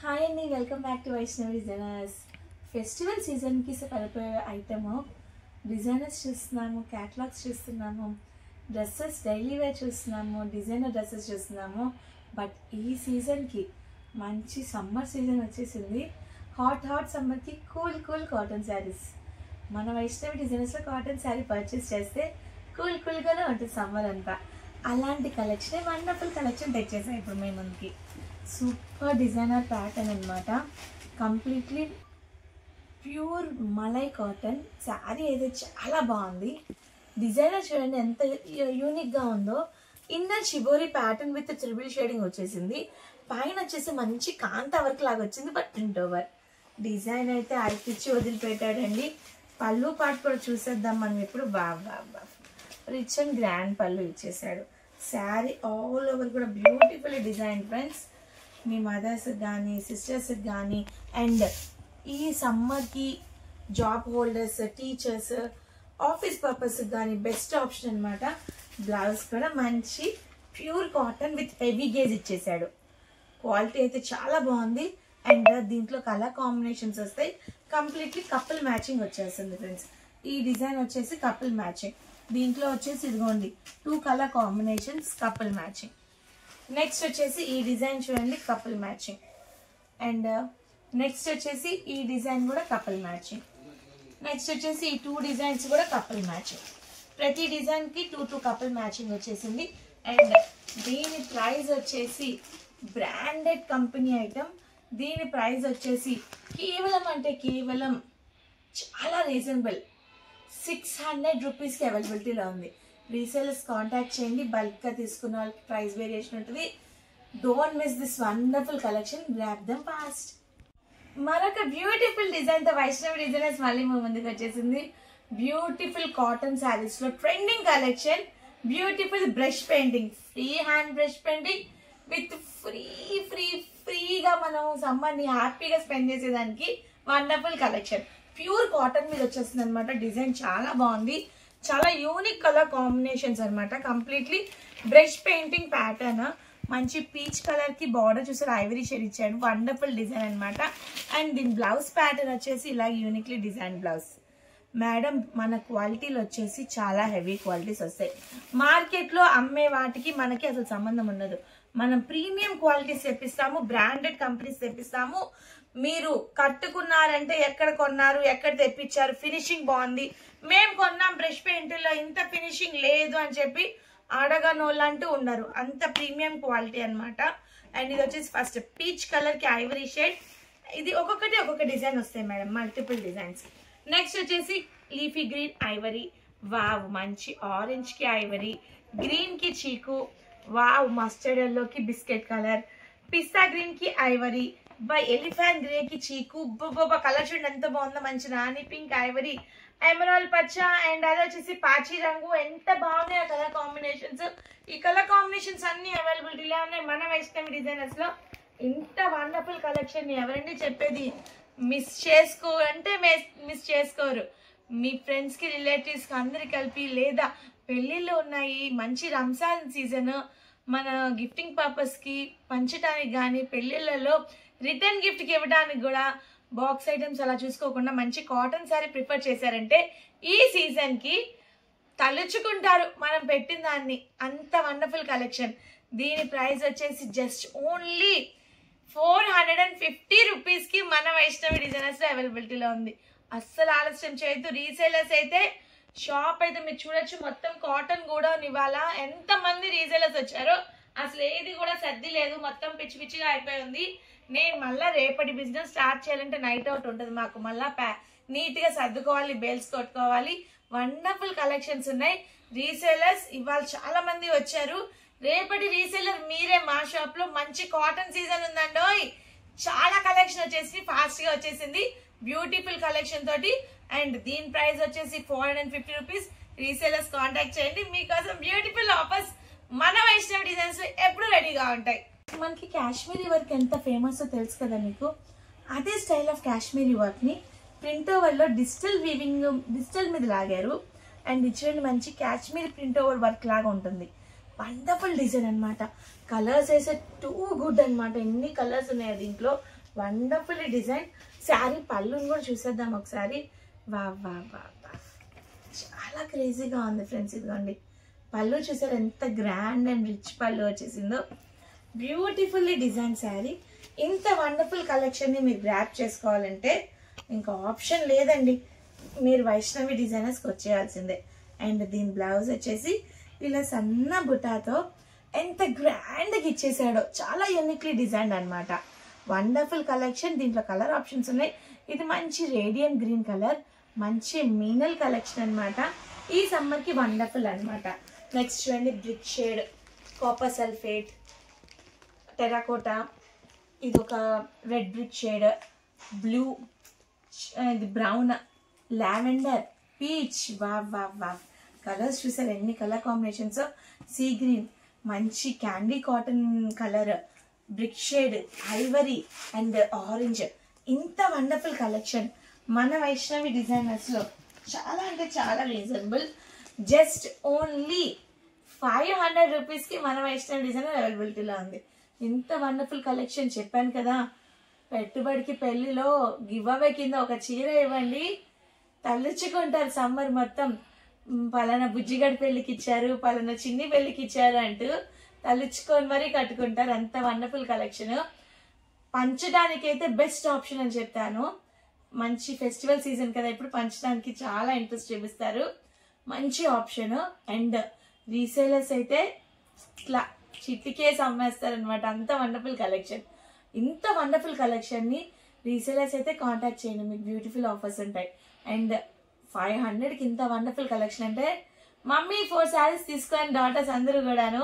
Hi అండి, welcome back to Vaishnavi designers. Festival సీజన్కి సరిపోయే ఐటమ్ డిజైనర్స్ చూస్తున్నాము, క్యాటలాగ్స్ చూస్తున్నాము, డ్రెస్సెస్ డైలీ వేర్ చూస్తున్నాము, డిజైనర్ డ్రెస్సెస్ చూస్తున్నాము. బట్ ఈ సీజన్కి మంచి సమ్మర్ సీజన్ వచ్చేసింది. హాట్ సమ్మర్కి కూల్ కాటన్ శారీస్. మన వైష్ణవి డిజైనర్స్లో కాటన్ శారీ పర్చేస్ చేస్తే కూల్గానే ఉంటుంది సమ్మర్ అంతా. అలాంటి కలెక్షన్, వండర్ఫుల్ కలెక్షన్ తెచ్చేసాయి ఇప్పుడు మేము ముందుకి. సూపర్ డిజైనర్ ప్యాటర్న్ అనమాట. Completely pure malai cotton sari అయితే చాలా బాగుంది. డిజైనర్ చూడండి ఎంత యూనిక్గా ఉందో. Inner shibori pattern with triple shading వచ్చేసింది. పైన వచ్చేసి మంచి కాంతా వర్క్ లాగా వచ్చింది, బట్ ప్రింట్ ఓవర్. డిజైన్ అయితే అరిపిచ్చి వదిలిపెట్టాడండి. పళ్ళు పాటు కూడా చూసేద్దాం మనం ఇప్పుడు. బాగా రిచ్ అండ్ గ్రాండ్ పళ్ళు ఇచ్చేసాడు. శారీ ఆల్ ఓవర్ కూడా బ్యూటిఫుల్ డిజైన్ ఫ్రెండ్స్. మీ మదర్స్కి కానీ సిస్టర్స్కి కానీ అండ్ ఈ సమ్మర్కి జాబ్ హోల్డర్స్, టీచర్స్, ఆఫీస్ పర్పస్కి కానీ బెస్ట్ ఆప్షన్ అనమాట. బ్లౌజ్ కూడా మంచి pure cotton with heavy gauge ఇచ్చేసాడు. క్వాలిటీ అయితే చాలా బాగుంది. అండ్ దీంట్లో కలర్ కాంబినేషన్స్ వస్తాయి. కంప్లీట్లీ కపుల్ మ్యాచింగ్ వచ్చేస్తుంది ఫ్రెండ్స్. ఈ డిజైన్ వచ్చేసి కపుల్ మ్యాచింగ్. దీంట్లో వచ్చేసి ఇదిగోండి 2 colour combinations couple matching. Next వచ్చేసి ఈ డిజైన్ చూడండి, కపుల్ మ్యాచింగ్. అండ్ నెక్స్ట్ వచ్చేసి ఈ డిజైన్ కూడా కపుల్ మ్యాచింగ్. నెక్స్ట్ వచ్చేసి ఈ 2 డిజైన్స్ కూడా కపుల్ మ్యాచింగ్. ప్రతి డిజైన్కి 2 కపుల్ మ్యాచింగ్ వచ్చేసింది. అండ్ దీని ప్రైస్ వచ్చేసి బ్రాండెడ్ కంపెనీ ఐటమ్. దీని ప్రైస్ వచ్చేసి కేవలం చాలా రీజనబుల్ 600 రూపీస్కి అవైలబిలిటీలో ఉంది. రీసేలర్స్ కాంటాక్ట్ చేయండి. బల్క్గా తీసుకున్న వాళ్ళకి ప్రైస్ వేరియేషన్ ఉంటుంది. Don't miss this wonderful collection. Grab them fast. మరొక బ్యూటిఫుల్ డిజైన్తో వైష్ణవి డిజైనర్స్ మళ్ళీ ముందుకు వచ్చేసింది. బ్యూటిఫుల్ కాటన్ శారీస్లో trending collection. Beautiful brush painting, free hand brush painting with ఫ్రీగా మనం సమ్మర్ని హ్యాపీగా స్పెండ్ చేసేదానికి వండర్ఫుల్ కలెక్షన్. ప్యూర్ కాటన్ మీద వచ్చేస్తుంది అనమాట. డిజైన్ చాలా బాగుంది. చాలా యూనిక్ కలర్ కాంబినేషన్స్ అనమాట. Completely brush painting pattern. మంచి పీచ్ కలర్ కి బార్డర్ చూసారు, ఐవరీ షేడ్ ఇచ్చాడు. వండర్ఫుల్ డిజైన్ అనమాట. అండ్ దీని బ్లౌజ్ ప్యాటర్న్ వచ్చేసి ఇలా యూనిక్లీ డిజైన్ బ్లౌజ్. మేడం మన క్వాలిటీలు వచ్చేసి చాలా హెవీ క్వాలిటీస్ వస్తాయి. మార్కెట్లో అమ్మే వాటికి మనకి అసలు సంబంధం ఉండదు. మనం ప్రీమియం క్వాలిటీస్ తెప్పిస్తాము, బ్రాండెడ్ కంపెనీస్ తెప్పిస్తాము. మీరు కట్టుకున్నారంటే ఎక్కడ కొన్నారు, ఎక్కడ తెప్పించారు, ఫినిషింగ్ బాగుంది, మేము కొన్నాం బ్రష్ పెయింట్లో ఇంత ఫినిషింగ్ లేదు అని చెప్పి అడగనోళ్ళంటూ ఉండరు. అంత ప్రీమియం క్వాలిటీ అనమాట. అండ్ ఇది వచ్చేసి ఫస్ట్ పీచ్ కలర్కి ఐవరీ షేడ్. ఇది ఒక్కొక్క డిజైన్ వస్తాయి మేడం, మల్టిపుల్ డిజైన్స్. నెక్స్ట్ వచ్చేసి లీఫీ గ్రీన్ ఐవరీ. వావ్, మంచి ఆరెంజ్కి ఐవరీ, గ్రీన్కి చీకు, వావ్ మస్టర్డ్ ఎల్లోకి బిస్కెట్ కలర్, పిస్తా గ్రీన్కి ఐవరీ, ఎలిఫెంట్ గ్రే కి చీకు. కలర్ చూడండి ఎంత బాగుందో. మంచి రాణి పింక్ ఐవరీ, ఎమరాల్డ్ పచ్చ, అండ్ అదే వచ్చేసి పాచి రంగు. ఎంత బాగున్నాయి కలర్ కాంబినేషన్స్. ఈ కలర్ కాంబినేషన్స్ అన్ని అవైలబిలిటీలో ఉన్నాయి మన వైష్ణవి డిజైనర్స్ లో. ఇంత వండర్ఫుల్ కలెక్షన్ ఎవరండి చెప్పేది? మిస్ చేసుకోరు. మీ ఫ్రెండ్స్ కి, రిలేటివ్స్ కి అందరు కలిపి, లేదా పెళ్ళిళ్ళు ఉన్నాయి, మంచి రంజాన్ సీజన్, మన గిఫ్టింగ్ పర్పస్ కి పంచడానికి కానీ, పెళ్ళిళ్ళలో రిటర్న్ గిఫ్ట్కి ఇవ్వడానికి కూడా బాక్స్ ఐటమ్స్ అలా చూసుకోకుండా మంచి కాటన్ శారీ ప్రిఫర్ చేశారంటే ఈ సీజన్కి తలుచుకుంటారు మనం పెట్టిన దాన్ని. అంత వండర్ఫుల్ కలెక్షన్. దీని ప్రైస్ వచ్చేసి జస్ట్ ఓన్లీ 450 రూపీస్కి మన వైష్ణవి డిజైనర్స్లో అవైలబిలిటీలో ఉంది. అస్సలు ఆలస్యం చేయొద్దు. రీసేలర్స్ అయితే షాప్ అయితే మీరు చూడొచ్చు, మొత్తం కాటన్ కూడా ఇవాళ ఎంతమంది రీసేలర్స్ వచ్చారో అసలు ఏది కూడా సర్ది లేదు. మొత్తం పిచ్చిగా అయిపోయి ఉంది. నేను మళ్ళీ రేపటి బిజినెస్ స్టార్ట్ చేయాలంటే నైట్ అవుట్ ఉంటుంది మాకు. మళ్ళీ నీట్గా సర్దుకోవాలి, బేల్స్ కొట్టుకోవాలి. వండర్ఫుల్ కలెక్షన్స్ ఉన్నాయి. రీసేలర్స్ ఇవాళ చాలా మంది వచ్చారు. రేపటి రీసేలర్ మీరే మా షాప్లో. మంచి కాటన్ సీజన్ ఉందండి. చాలా కలెక్షన్ వచ్చేసి ఫాస్ట్గా వచ్చేసింది, బ్యూటిఫుల్ కలెక్షన్ తోటి. అండ్ దీని ప్రైస్ వచ్చేసి 450 రూపీస్. రీసేలర్స్ కాంటాక్ట్ చేయండి, మీకోసం బ్యూటిఫుల్ ఆఫర్స్ మన వైష్ణవి డిజైన్స్ ఎప్పుడు రెడీగా ఉంటాయి. మనకి కాశ్మీరీ వర్క్ ఎంత ఫేమస్ తెలుసు కదా మీకు. అదే స్టైల్ ఆఫ్ కాశ్మీరీ వర్క్ని ప్రింట్ ఓవర్లో డిజిటల్ మీద లాగారు. అండ్ ఇచ్చేయండి మంచి కాశ్మీరీ ప్రింట్ ఓవర్ వర్క్ లాగా ఉంటుంది. వండర్ఫుల్ డిజైన్ అనమాట. కలర్స్ అయితే టూ గుడ్ అనమాట. ఎన్ని కలర్స్ ఉన్నాయి దీంట్లో. Wonderful design. శారీ పళ్ళుని కూడా చూసేద్దాం ఒకసారి. వా వా వా వా, చాలా క్రేజీగా ఉంది ఫ్రెండ్స్. ఇదిగోండి పళ్ళు చూసారు ఎంత గ్రాండ్ అండ్ రిచ్ పళ్ళు వచ్చేసిందో. Beautifully design sari. ఇంత వండర్ఫుల్ కలెక్షన్ని మీరు గ్రాప్ చేసుకోవాలంటే ఇంకా ఆప్షన్ లేదండి, మీరు వైష్ణవి డిజైనర్స్కి వచ్చేయాల్సిందే. అండ్ దీని బ్లౌజ్ వచ్చేసి ఇలా సన్న బుటాతో ఎంత గ్రాండ్గా ఇచ్చేసాడో, చాలా యూనిక్లీ డిజైన్ అనమాట. Wonderful collection. దీంట్లో కలర్ ఆప్షన్స్ ఉన్నాయి. ఇది మంచి రేడియంట్ గ్రీన్ కలర్, మంచి మీనల్ కలెక్షన్ అనమాట. ఈ సమ్మర్కి వండర్ఫుల్ అనమాట. నెక్స్ట్ చూడండి brick shade, copper sulphate, terracotta, ఇది ఒక రెడ్ బ్రిక్ షేడ్, బ్లూ, ఇది బ్రౌన్, లావెండర్, పీచ్. వా వా వా, కలర్స్ చూసారు ఎన్ని కలర్ కాంబినేషన్స్. సీ గ్రీన్, మంచి candy cotton colour, brick shade, Ivory and orange. ఇంత వండర్ఫుల్ కలెక్షన్ మన వైష్ణవి డిజైనర్స్లో చాలా అంటే చాలా రీజనబుల్. జస్ట్ ఓన్లీ 500 రూపీస్కి మన వైష్ణవి డిజైనర్ అవైలబిలిటీలో ఉంది. ఇంత వండర్ఫుల్ కలెక్షన్ చెప్పాను కదా. పెట్టుబడికి పెళ్లిలో గివ్ అవే కింద ఒక చీర ఇవ్వండి, తల్లించుకుంటారు సమ్మర్ మొత్తం. పలానా బుజ్జిగడి పెళ్లికి ఇచ్చారు, పలానా చిన్ని పెళ్లికి ఇచ్చారు అంటూ తల్లించుకొని మరీ కట్టుకుంటారు. అంత వండర్ఫుల్ కలెక్షన్. పంచడానికి అయితే బెస్ట్ ఆప్షన్ అని చెప్తాను. మంచి ఫెస్టివల్ సీజన్ కదా, ఇప్పుడు పంచడానికి చాలా ఇంట్రెస్ట్ చూపిస్తారు. మంచి ఆప్షన్. అండ్ రీసేలర్స్ అయితే ఇట్లా చిట్టికేసి అమ్మేస్తారు అనమాట. అంత వండర్ఫుల్ కలెక్షన్. ఇంత వండర్ఫుల్ కలెక్షన్ని రీసేలర్స్ అయితే కాంటాక్ట్ చేయండి, మీకు బ్యూటిఫుల్ ఆఫర్స్ ఉంటాయి. అండ్ 500కి ఇంత వండర్ఫుల్ కలెక్షన్ అంటే మమ్మీ 4 శారీస్ తీసుకొని డాటర్స్ అందరూ కూడాను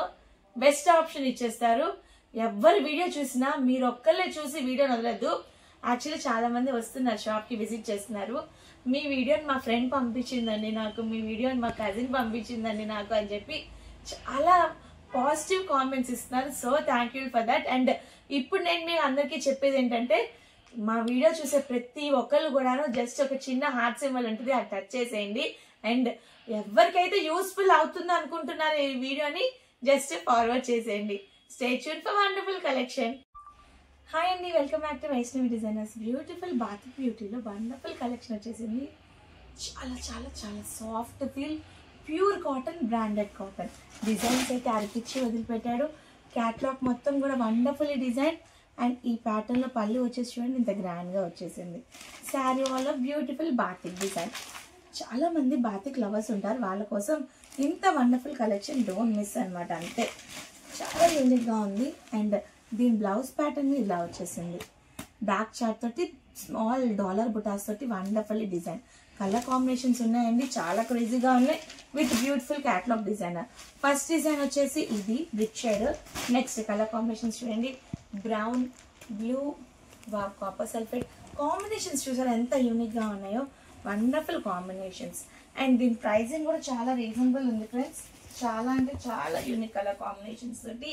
బెస్ట్ ఆప్షన్ ఇచ్చేస్తారు. ఎవరి వీడియో చూసినా మీరు ఒక్కళ్ళే చూసి వీడియోని వదలద్దు. యాక్చువల్లీ చాలా మంది వస్తున్నారు, షాప్కి విజిట్ చేస్తున్నారు. మీ వీడియోని మా ఫ్రెండ్ పంపించిందండి నాకు, మీ వీడియోని మా కజిన్ పంపించిందండి నాకు అని చెప్పి చాలా పాజిటివ్ కామెంట్స్ ఇస్తున్నారు. So thank you for that. And ఇప్పుడు నేను మీకు అందరికీ చెప్పేది ఏంటంటే, మా వీడియో చూసే ప్రతి ఒక్కళ్ళు కూడాను జస్ట్ ఒక చిన్న హార్ట్ సింబల్ ఉంటుంది, అది టచ్ చేసేయండి. అండ్ ఎవరికైతే యూస్ఫుల్ అవుతుందో అనుకుంటున్నారో ఈ వీడియోని జస్ట్ ఫార్వర్డ్ చేసేయండి. Stay tuned for wonderful collection. Hi అండి, welcome back to Vaishnavi designers. Beautiful batik బ్యూటీలో వండర్ఫుల్ కలెక్షన్ వచ్చేసింది. చాలా చాలా చాలా soft feel, pure cotton, branded cotton. Designs అయితే అరిపిచ్చి వదిలిపెట్టాడు. క్యాట్లాగ్ మొత్తం కూడా వండర్ఫుల్ డిజైన్. అండ్ ఈ ప్యాటర్న్లో పళ్ళు వచ్చేసి చూడండి ఇంత గ్రాండ్గా వచ్చేసింది. శారీ వల్ల బ్యూటిఫుల్ బాతిక్ డిజైన్. చాలామంది బాతిక్ లవర్స్ ఉంటారు, వాళ్ళ కోసం ఇంత వండర్ఫుల్ కలెక్షన్ డోంట్ మిస్ అనమాట. అంతే, చాలా యూనిక్గా ఉంది. అండ్ దీని బ్లౌజ్ ప్యాటర్న్ ఇలా వచ్చేసింది. బ్యాక్ చార్ట్ తోటి స్మాల్ డాలర్ బుటాస్ తోటి వండర్ఫుల్ డిజైన్. కలర్ కాంబినేషన్స్ ఉన్నాయండి, చాలా క్రేజీగా ఉన్నాయి with beautiful catalogue designer. First design వచ్చేసి ఇది brick shade. Next colour combinations చూడండి, brown, blue, copper sulphate. Combinations చూసారా ఎంత యూనిక్గా ఉన్నాయో, వండర్ఫుల్ కాంబినేషన్స్. అండ్ దీని ప్రైజింగ్ కూడా చాలా రీజనబుల్ ఉంది ఫ్రెండ్స్. చాలా అంటే చాలా యూనిక్ కలర్ కాంబినేషన్స్ తోటి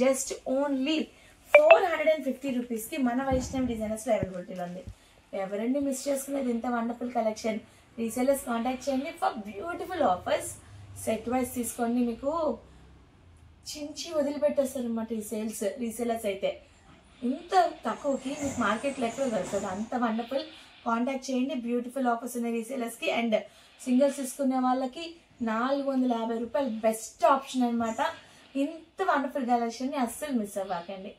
జస్ట్ ఓన్లీ 450 రూపీస్కి మన వైష్ణవి డిజైనర్స్లో అవైలబిలిటీలో ఉంది. ఎవరండి మిస్ చేసుకునేది ఇంత వండర్ఫుల్ కలెక్షన్? రీసేలర్స్ కాంటాక్ట్ చేయండి for beautiful offers. Set wise తీసుకోండి, మీకు చించి వదిలిపెట్టేస్తారు అనమాట ఈ రీసేలర్స్ అయితే. ఇంత తక్కువకి మీకు మార్కెట్లో ఎక్కడ దొరుకుతుంది, అంత వండర్ఫుల్. కాంటాక్ట్ చేయండి, బ్యూటిఫుల్ ఆఫర్స్ ఉన్నాయి రీసేలర్స్కి. అండ్ సింగిల్స్ తీసుకునే వాళ్ళకి 450 రూపాయలు బెస్ట్ ఆప్షన్ అనమాట. ఇంత వండర్ఫుల్ కలెక్షన్ని అస్సలు మిస్ అవ్వకండి.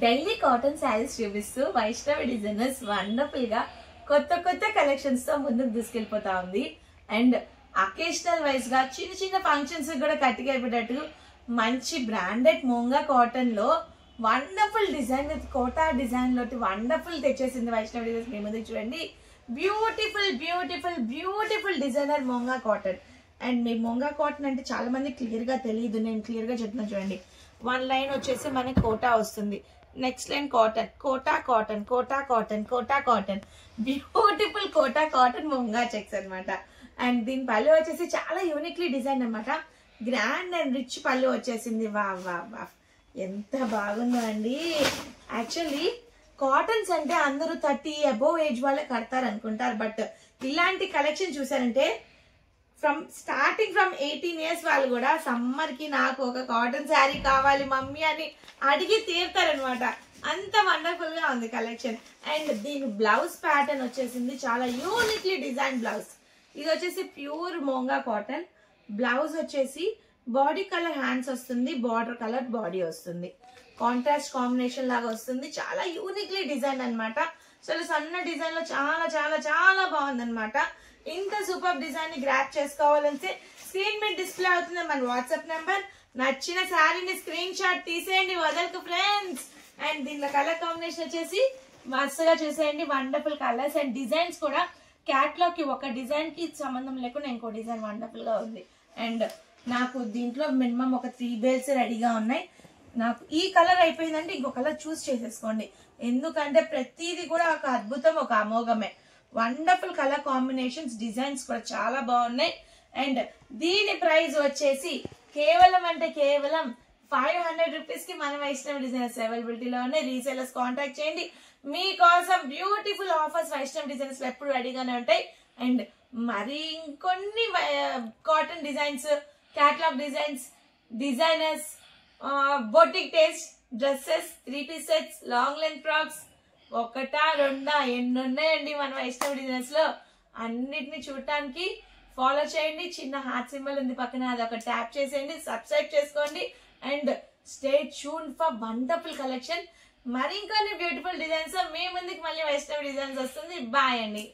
డైలీ కాటన్ శారీస్ చూపిస్తూ వైష్ణవి డిజైనర్స్ వండర్ఫుల్గా కొత్త కొత్త కలెక్షన్స్తో ముందుకు తీసుకెళ్ళిపోతా ఉంది. అండ్ అకేషనల్ వైజ్గా చిన్న చిన్న ఫంక్షన్స్ కూడా కట్టుకెళ్ళిపోయేటట్టు మంచి బ్రాండెడ్ మోంగా కాటన్లో వండర్ఫుల్ డిజైన్ విత్ కోటా డిజైన్లో వండర్ఫుల్ తెచ్చేసింది వైష్ణవి డిజైనర్స్. మీ ముందుకు చూడండి, beautiful beautiful beautiful designer Monga cotton. And me Monga cotton అంటే చాలా మంది క్లియర్గా తెలియదు, నేను క్లియర్గా చెప్తున్నాను చూడండి. 1 లైన్ వచ్చేసి మనకి కోటా వస్తుంది, next line cotton, Kota cotton, Kota cotton, Kota cotton. Beautiful Kota cotton మోంగా చెక్స్ అనమాట. అండ్ దీని పళ్ళు వచ్చేసి చాలా యూనిక్లీ డిజైన్ అనమాట. గ్రాండ్ అండ్ రిచ్ పళ్ళు వచ్చేసింది. వా వా వా, ఎంత బాగుందో అండి. యాక్చువల్లీ కాటన్స్ అంటే అందరూ 30 అబోవ్ ఏజ్ వాళ్ళే కడతారు అనుకుంటారు, బట్ ఇలాంటి కలెక్షన్ చూసారంటే స్టార్టింగ్ ఫ్రమ్ 18 ఇయర్స్ వాళ్ళు కూడా సమ్మర్ కి నాకు ఒక కాటన్ శారీ కావాలి మమ్మీ అని అడిగి తీరుతారనమాట. అంత వండర్ఫుల్ గా ఉంది కలెక్షన్. అండ్ దీని బ్లౌజ్ ప్యాటర్న్ వచ్చేసింది చాలా యూనిక్లీ డిజైన్ బ్లౌజ్. ఇది వచ్చేసి ప్యూర్ మోంగా కాటన్. బ్లౌజ్ వచ్చేసి బాడీ కలర్ హ్యాండ్స్ వస్తుంది, బార్డర్ కలర్ బాడీ వస్తుంది, కాంట్రాస్ట్ కాంబినేషన్ లాగా వస్తుంది. చాలా యూనిక్లీ డిజైన్ అనమాట. చాలా సన్న డిజైన్ లో చాలా చాలా చాలా బాగుంది అనమాట. ఇంత సూపర్ డిజైన్ ని గ్రాప్ చేసుకోవాలంటే స్క్రీన్ మీద డిస్ప్లే అవుతుంది మన వాట్సాప్ నెంబర్. నచ్చిన శారీని స్క్రీన్ షాట్ తీసేయండి, వదలకు ఫ్రెండ్స్. అండ్ దీనిలో కలర్ కాంబినేషన్ వచ్చేసి మస్తుగా చూసేయండి, వండర్ఫుల్ కలర్స్ అండ్ డిజైన్స్ కూడా. క్యాట్లాగ్ కి ఒక డిజైన్ కి సంబంధం లేకుండా ఇంకో డిజైన్ వండర్ఫుల్ గా ఉంది. అండ్ నాకు దీంట్లో మినిమం ఒక 3 బేల్స్ రెడీగా ఉన్నాయి. నాకు ఈ కలర్ అయిపోయిందంటే ఇంకో కలర్ చూస్ చేసేసుకోండి, ఎందుకంటే ప్రతిదీ కూడా ఒక అద్భుతం, ఒక అమోఘమే. వండర్ఫుల్ కలర్ కాంబినేషన్స్, డిజైన్స్ కూడా చాలా బాగున్నాయి. అండ్ దీని ప్రైస్ వచ్చేసి కేవలం అంటే కేవలం 500 రూపీస్ కి మన వైష్ణవి డిజైనర్స్ అవైలబిలిటీలో ఉన్నాయి. రీసేలర్స్ కాంటాక్ట్ చేయండి, మీకోసం బ్యూటిఫుల్ ఆఫర్స్ వైష్ణవి డిజైనర్స్ ఎప్పుడు రెడీగానే ఉంటాయి. అండ్ మరి ఇంకొన్ని cotton designs, catalogue designs, designers, boutique taste dresses, 3-piece sets, long length frocks, ఒకటా రెండా ఎన్ని ఉన్నాయండి మన వైష్ణవి డిజైనర్స్ లో. అన్నిటిని చూడటానికి ఫాలో చేయండి. చిన్న హార్ట్ సింబల్ ఉంది పక్కన, అది ఒక ట్యాప్ చేసేయండి, సబ్స్క్రైబ్ చేసుకోండి. And stay tune for wonderful collection. మరి ఇంకొన్ని బ్యూటిఫుల్ డిజైన్స్ మీ ముందుకు మళ్ళీ వైష్ణవి డిజైన్స్ వస్తుంది. బాయ్ అండి.